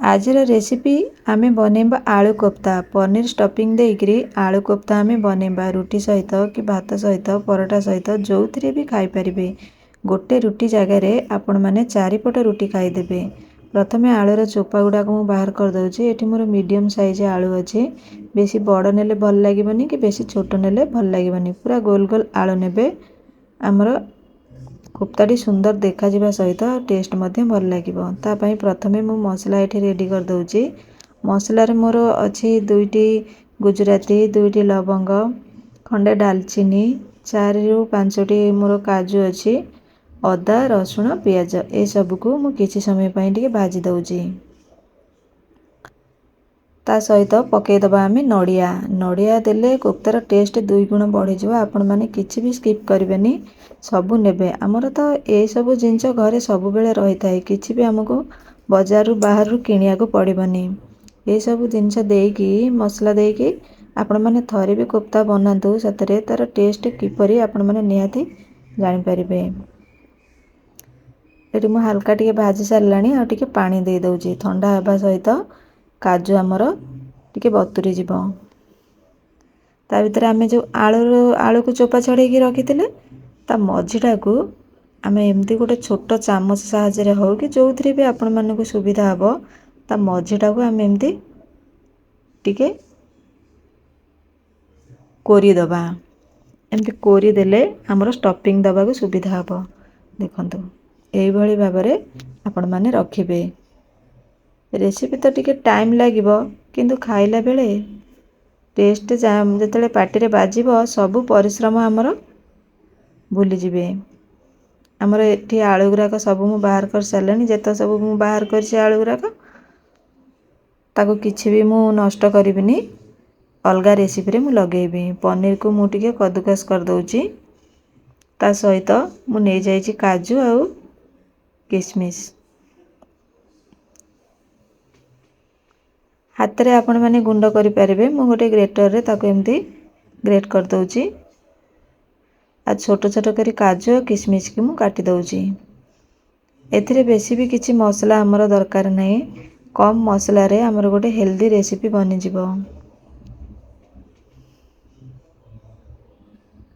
आजर recipe आमे बनैबा आलू kofta paneer stuffing देकरी आलू कोफ्ता आमे बनैबा रुटी सहित कि भात सहित परोटा सहित जो थी भी खाई परिबे। गोटे रुटी जगार आपण मैंने चारिपट रुटी खाईदेबे। प्रथमे आलूर चोपा गुड़ाक मु बाहर कर दउछि। एठी मोर मीडियम साइज आलू अछि। बेसी बड़ नेले भल लागिबनी कि बेसी छोट नेले भल लागिबनी। पूरा गोल गोल आलू नेबे। आमर कोफ्ताटी सुंदर देखा जिबा सहित टेस्ट मध्य भल लागिबो। ता पई प्रथमे मु मसला एठी रेडी कर दउछि। मसला रे मोर अछि 2टी गुजराती 2टी लवंग खंडे दालचीनी 4 रु 5टी मोर काजू अछि। अदा रसुण प्याज ए सब को मु किछि समय पई टिके भाजी दउछि। ता सहित पकई दबा आमे नडिया नडिया देले कोफ्तार टेस्ट 2 गुण बढ़ी जिवो। आपण माने किछि भी स्किप करबेनी सबु नेबे। हमर तो ए सब जिंस घरे सब बेले रही थाए। किछि भी हमको बाजार बाहर रु किनिया को पड़िबनी। ए सब जिंस देकी मसला देकी आपण माने थरे भी कोफ्ता बनांतु सतरे तार टेस्ट किपरि आपण माने निहाती जानि परिबे। एटी मु हल्का टिके भाजी सारलानी आ टिके पानी दे दउछि। ठंडा हेबा सहित काजू हमर टिके बतुरी जिवो। ता भीतर आमे जो आलू को चोपा छड़े की रखिथिले ता मझीटा को आमे एमती गोटे छोट चामच साहाय्य हो कि जो थी भी आपण मानक सुविधा हबो ता मझीटा को आमे एमती टिके कोरी दबा। एमती कोरी देले हमर स्टफिंग दबा को सुविधा हबो। देखंतु एई भली भाबरे आपण माने रखिबे। रेसिपी तो टिके टाइम लागिबो किंतु खाइला बेले टेस्ट जेतेले पाटी रे बाजिबो सब परिश्रम हमर भूली जिबे। हमर एठी आलू गुराक सब मु बाहर कर सारलेनी। जेतो सब मु बाहर करछि आलू गुराक ताको किछि भी मु नष्ट करिबिनी। अलगा रेसिपी रे मु लगेबी। पनीर को मु टिके कद्दूकस कर दउछि। ता सहित मु नै जाइछि काजू आ किशमिश। हाथ रे आपण माने गुंड करि परिबे। मु गोटे ग्रेटर रे ताको एमती ग्रेट कर दउछि। आ छोट छोट करी काजू और किशमिश की मु काटी दउछि। एथिरे बेसी भी किछि मसला हमर दरकार नै। कम मसला रे हमर गोटे हेल्दी रेसिपी बनि जिवो।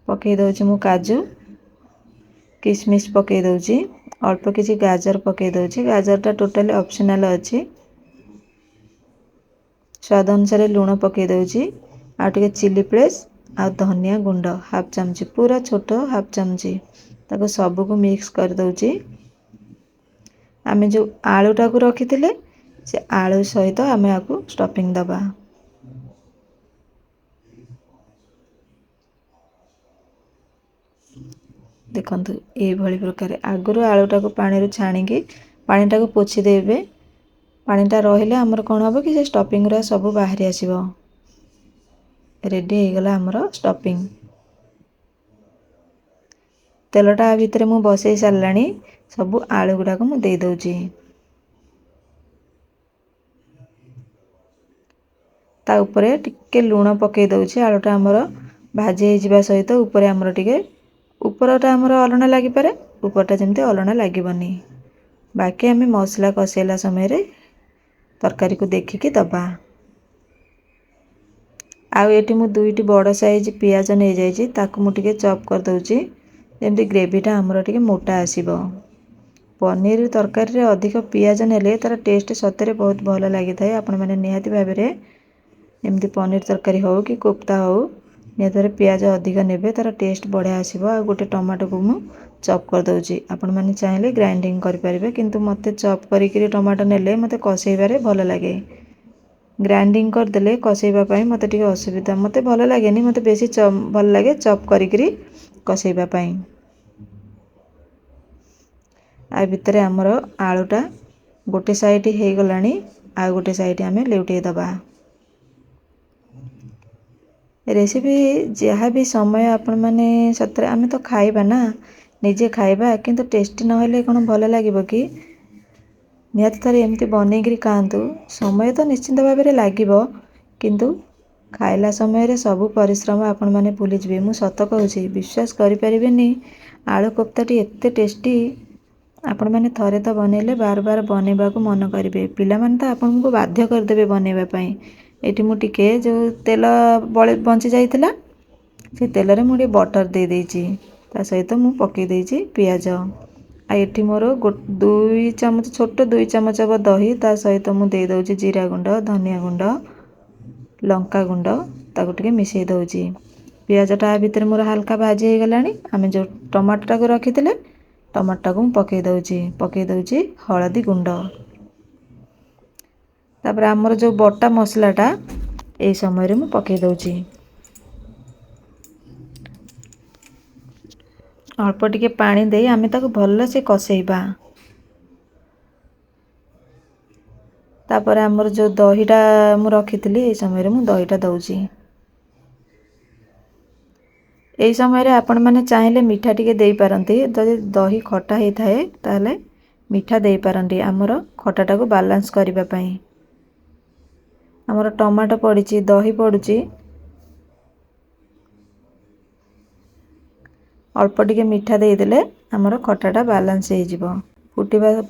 पकई दउछि मु काजू किशमिश पकई दउछि। अल्प किछि गाजर पकई दउछि। गाजर टा टोटली ऑप्शनल अछि। स्वाद अनुसार लूण पकई दउछि। आ टिके चिली फ्लेक्स आ धनिया गुंड हाफ चमची पूरा छोट हाफ चमची ताको सब को मिक्स कर दउछि। आमे जो आलू टा को रखिथिले से आलू सहित आमे आकु स्टफिंग दबा। देखंतु ए भली प्रकार आगुरु आलूटा को पानी रो छाणी की पानीटा को पोछि देबे। पानीटा रहिले हमर कोन हबो कि जे स्टफिंग रा सब बाहरी आसीबो। रेडी हे गला हमर स्टफिंग। तेलटा भीतर मु बसई सारलानी सब आलू गुडा को मु दे दउछि। ता ऊपरे टिके लूण पकई दउछि। आलूटा हमर भाजी हे जिबा सहित ऊपरे हमर टिके ऊपरटा हमर अलणा लागि पारे ऊपरटा जेमते अलणा लागिबनी। बाकी हमें मसला कसेला समय रे तरकारी को देखिकी दबा। आ एठी मु 2टी बड़ साइज पियाज नै जाइछि ताको मु टिके चॉप कर दउछि। जेमते ग्रेवीटा हमर टिके मोटा आसीबो। पनीर तरकारी रे अधिक पियाज नेले तार टेस्ट सतरे बहुत भलो लागि थाए। आपण माने निहाती भाबरे एमती पनीर तरकारी हो कि कोफ्ता हो नेतरे पियाज अधिक नेबे तार टेस्ट बढ़िया आसीबो। आ गोटे टमाटो को मु चॉप कर दउछि। आपण माने चाहिले ग्राइंडिंग करि परिबे किंतु मते चॉप करिकरी टमाटो नेले मते कसेइबारे भलो लागे। ग्राइंडिंग कर देले कसेइबा पई मते टिके असुविधा मते भलो लागेनी। मते बेसी भलो लागे चॉप करिकरी कसेइबा पई। आ भितरे हमर आलूटा गोटे साइड हे गलानी आ गोटे साइड हमें लेउटे दबा। रेसिपी जहाँ भी समय आपण माने सतरे आमे तो खाइबा ना निजे खाइबा किंतु टेस्टी न होले कोन भलो लागिबो कि नियत थरे एमती बनेगिरी खांतु। समय तो निश्चिंत भाबरे लागिबो किंतु खाइला समय रे सब परिश्रम आपण माने भूली जिवे। मु सत कहूछि विश्वास करि परिबेनी आलू कोफ्ताटी एते टेस्टी ଆପଣମାନେ ଥରେ ତ ବନେଇଲେ ବାର ବାର ବନେଇବାକୁ ମନ କରିବେ। ପିଲାମାନେ ତ ଆପଣଙ୍କୁ ବାଧ୍ୟ କରିଦେବେ ବନେଇବା ପାଇଁ। ଏଠି ମୁଁ ଟିକେ ଯେଉଁ ତେଲ ବଞ୍ଚି ଯାଇଥିଲା ସେ ତେଲରେ ମୁଁ ଟିକେ ବଟର ଦେଇଦେଇଛି। ତା ସହିତ ମୁଁ ପକାଇ ଦେଇଛି ପିଆଜ। ଆଉ ଏଠି ମୋର 2 ଚାମଚ ଛୋଟ 2 ଚାମଚ ହେବ ଦହି। ତା ସହିତ ମୁଁ ଦେଇଦେଉଛି ଜିରା ଗୁଣ୍ଡ, ଧନିଆ ଗୁଣ୍ଡ, ଲଙ୍କା ଗୁଣ୍ଡ, ତାକୁ ଟିକେ ମିଶାଇ ଦେଉଛି। ପିଆଜଟା ଭିତରେ ମୋର ହାଲକା ଭାଜି ହେଇଗଲାଣି। ଆମେ ଯେଉଁ ଟମାଟୋଟାକୁ ରଖିଥିଲେ ଟମାଟୋଟାକୁ ମୁଁ ପକାଇ ଦେଉଛି ହଳଦୀ ଗୁଣ୍ଡ। ତାପରେ ଆମର ଯେଉଁ ବଟା ମସଲାଟା এই ସମୟରେ ମୁଁ ପକାଇ ଦେଉଛି। ଅଳ୍ପ ଟିକେ ପାଣି ଦେଇ ଆମେ ତାକୁ ଭଲସେ କଷେଇବା। ତାପରେ ଆମର ଯେଉଁ ଦହିଟା ମୁଁ ରଖିଥିଲି এই ସମୟରେ ମୁଁ ଦହିଟା ଦେଉଛି। এই ସମୟରେ ଆପଣମାନେ ଚାହିଁଲେ ମିଠା ଟିକେ ଦେଇପାରନ୍ତି। ଯଦି ଦହି ଖଟା ହେଇଥାଏ ତାହେଲେ ମିଠା ଦେଇପାରନ୍ତି ଆମର ଖଟାଟାକୁ ବାଲାନ୍ସ କରିବା ପାଇଁ। ଆମର ଟମାଟୋ ପଡ଼ିଛି, ଦହି ପଡ଼ୁଛି, ଅଳ୍ପ ଟିକେ ମିଠା ଦେଇଦେଲେ ଆମର ଖଟାଟା ବାଲାନ୍ସ ହେଇଯିବ।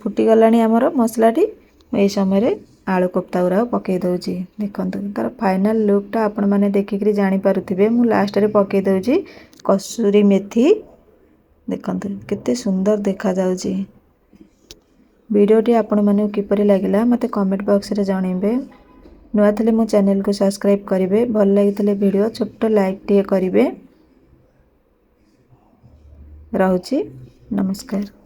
ଫୁଟିଗଲାଣି ଆମର ମସଲାଟି। ମୁଁ ଏହି ସମୟରେ ଆଳୁ କୋପ୍ତା ଗୁଡ଼ାକ ପକାଇ ଦେଉଛି। ଦେଖନ୍ତୁ ତାର ଫାଇନାଲ ଲୁକ୍ଟା ଆପଣମାନେ ଦେଖିକରି ଜାଣିପାରୁଥିବେ। ମୁଁ ଲାଷ୍ଟରେ ପକାଇ ଦେଉଛି କସୁରୀ ମେଥି। ଦେଖନ୍ତୁ କେତେ ସୁନ୍ଦର ଦେଖାଯାଉଛି। ଭିଡ଼ିଓଟି ଆପଣମାନଙ୍କୁ କିପରି ଲାଗିଲା ମୋତେ କମେଣ୍ଟ ବକ୍ସରେ ଜଣାଇବେ। ନୂଆ ଥିଲେ ମୋ ଚ୍ୟାନେଲକୁ ସବସ୍କ୍ରାଇବ୍ କରିବେ। ଭଲ ଲାଗିଥିଲେ ଭିଡ଼ିଓ ଛୋଟ ଲାଇକ୍ଟିଏ କରିବେ। ରହୁଛି, ନମସ୍କାର।